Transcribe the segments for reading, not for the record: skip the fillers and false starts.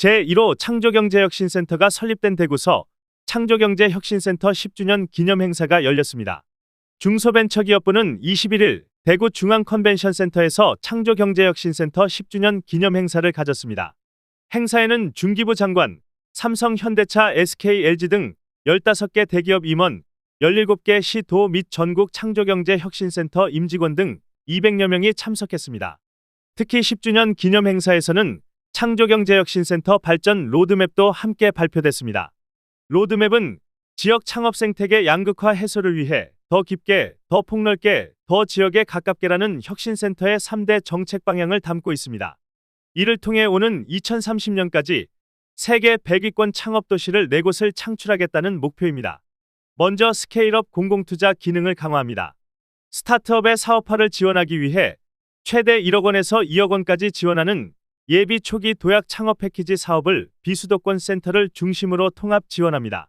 제1호 창조경제혁신센터가 설립된 대구서 창조경제혁신센터 10주년 기념 행사가 열렸습니다. 중소벤처기업부는 21일 대구 중앙컨벤션센터에서 창조경제혁신센터 10주년 기념 행사를 가졌습니다. 행사에는 중기부 장관, 삼성, 현대차, SK, LG 등 15개 대기업 임원, 17개 시, 도 및 전국 창조경제혁신센터 임직원 등 200여 명이 참석했습니다. 특히 10주년 기념 행사에서는 창조경제혁신센터 발전 로드맵도 함께 발표됐습니다. 로드맵은 지역 창업 생태계 양극화 해소를 위해 더 깊게, 더 폭넓게, 더 지역에 가깝게라는 혁신센터의 3대 정책 방향을 담고 있습니다. 이를 통해 오는 2030년까지 세계 100위권 창업도시를 4곳을 창출하겠다는 목표입니다. 먼저 스케일업 공공투자 기능을 강화합니다. 스타트업의 사업화를 지원하기 위해 최대 1억 원에서 2억 원까지 지원하는 예비 초기 도약 창업 패키지 사업을 비수도권 센터를 중심으로 통합 지원합니다.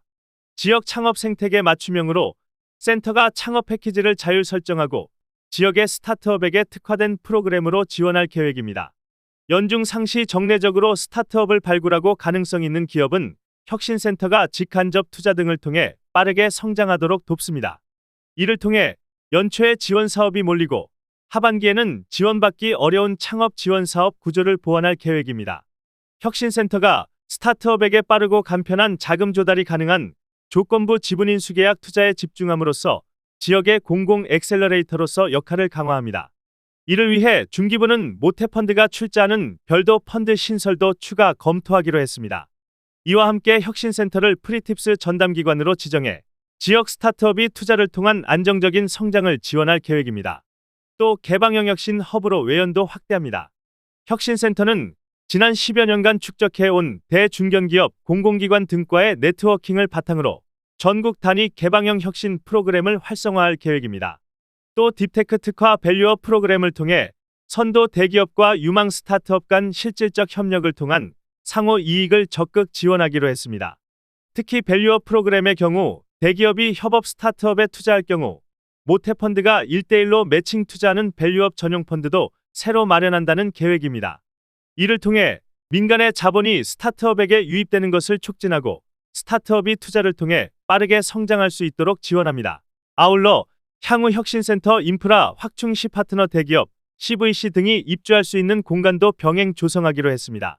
지역 창업 생태계 맞춤형으로 센터가 창업 패키지를 자율 설정하고 지역의 스타트업에게 특화된 프로그램으로 지원할 계획입니다. 연중 상시 정례적으로 스타트업을 발굴하고 가능성 있는 기업은 혁신센터가 직간접 투자 등을 통해 빠르게 성장하도록 돕습니다. 이를 통해 연초에 지원 사업이 몰리고 하반기에는 지원받기 어려운 창업 지원 사업 구조를 보완할 계획입니다. 혁신센터가 스타트업에게 빠르고 간편한 자금 조달이 가능한 조건부 지분인수 계약 투자에 집중함으로써 지역의 공공 엑셀러레이터로서 역할을 강화합니다. 이를 위해 중기부는 모태펀드가 출자하는 별도 펀드 신설도 추가 검토하기로 했습니다. 이와 함께 혁신센터를 프리팁스 전담기관으로 지정해 지역 스타트업이 투자를 통한 안정적인 성장을 지원할 계획입니다. 또 개방형 혁신 허브로 외연도 확대합니다. 혁신센터는 지난 10여 년간 축적해온 대중견기업, 공공기관 등과의 네트워킹을 바탕으로 전국 단위 개방형 혁신 프로그램을 활성화할 계획입니다. 또 딥테크 특화 밸류업 프로그램을 통해 선도 대기업과 유망 스타트업 간 실질적 협력을 통한 상호 이익을 적극 지원하기로 했습니다. 특히 밸류업 프로그램의 경우 대기업이 협업 스타트업에 투자할 경우 모태펀드가 1대1로 매칭 투자하는 밸류업 전용 펀드도 새로 마련한다는 계획입니다. 이를 통해 민간의 자본이 스타트업에게 유입되는 것을 촉진하고 스타트업이 투자를 통해 빠르게 성장할 수 있도록 지원합니다. 아울러 향후 혁신센터 인프라 확충 시 파트너 대기업, CVC 등이 입주할 수 있는 공간도 병행 조성하기로 했습니다.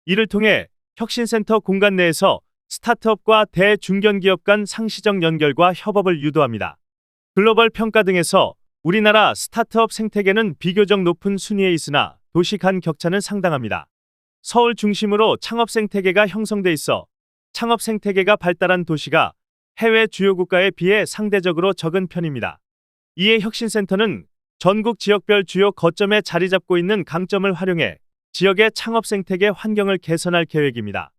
이를 통해 혁신센터 공간 내에서 스타트업과 대중견기업 간 상시적 연결과 협업을 유도합니다. 글로벌 평가 등에서 우리나라 스타트업 생태계는 비교적 높은 순위에 있으나 도시 간 격차는 상당합니다. 서울 중심으로 창업 생태계가 형성돼 있어 창업 생태계가 발달한 도시가 해외 주요 국가에 비해 상대적으로 적은 편입니다. 이에 혁신센터는 전국 지역별 주요 거점에 자리 잡고 있는 강점을 활용해 지역의 창업 생태계 환경을 개선할 계획입니다.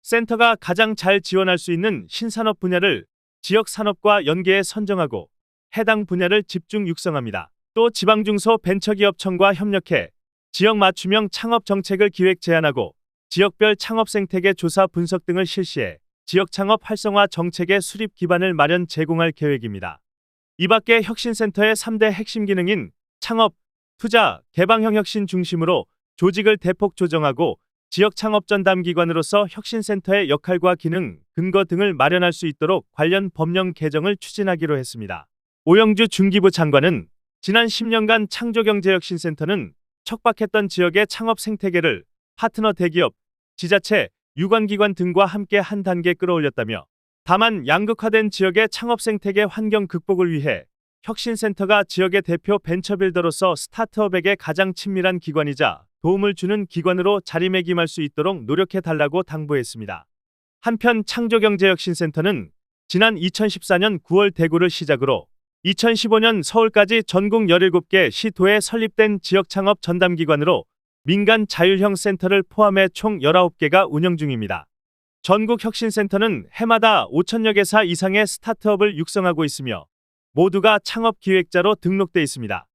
센터가 가장 잘 지원할 수 있는 신산업 분야를 지역 산업과 연계해 선정하고 해당 분야를 집중 육성합니다. 또 지방중소벤처기업청과 협력해 지역 맞춤형 창업 정책을 기획 제안하고 지역별 창업 생태계 조사 분석 등을 실시해 지역 창업 활성화 정책의 수립 기반을 마련 제공할 계획입니다. 이 밖에 혁신센터의 3대 핵심 기능인 창업, 투자, 개방형 혁신 중심으로 조직을 대폭 조정하고 지역 창업 전담기관으로서 혁신센터의 역할과 기능, 근거 등을 마련할 수 있도록 관련 법령 개정을 추진하기로 했습니다. 오영주 중기부 장관은 지난 10년간 창조경제혁신센터는 척박했던 지역의 창업 생태계를 파트너 대기업, 지자체, 유관기관 등과 함께 한 단계 끌어올렸다며 다만 양극화된 지역의 창업 생태계 환경 극복을 위해 혁신센터가 지역의 대표 벤처빌더로서 스타트업에게 가장 친밀한 기관이자 도움을 주는 기관으로 자리매김할 수 있도록 노력해달라고 당부했습니다. 한편 창조경제혁신센터는 지난 2014년 9월 대구를 시작으로 2015년 서울까지 전국 17개 시도에 설립된 지역창업 전담기관으로 민간 자율형 센터를 포함해 총 19개가 운영 중입니다. 전국 혁신센터는 해마다 5천여 개사 이상의 스타트업을 육성하고 있으며 모두가 창업기획자로 등록돼 있습니다.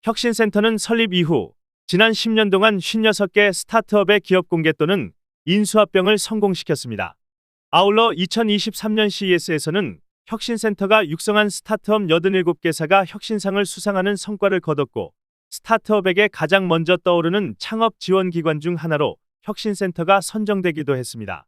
혁신센터는 설립 이후 지난 10년 동안 56개 스타트업의 기업 공개 또는 인수합병을 성공시켰습니다. 아울러 2023년 CES에서는 혁신센터가 육성한 스타트업 87개사가 혁신상을 수상하는 성과를 거뒀고 스타트업에게 가장 먼저 떠오르는 창업 지원기관 중 하나로 혁신센터가 선정되기도 했습니다.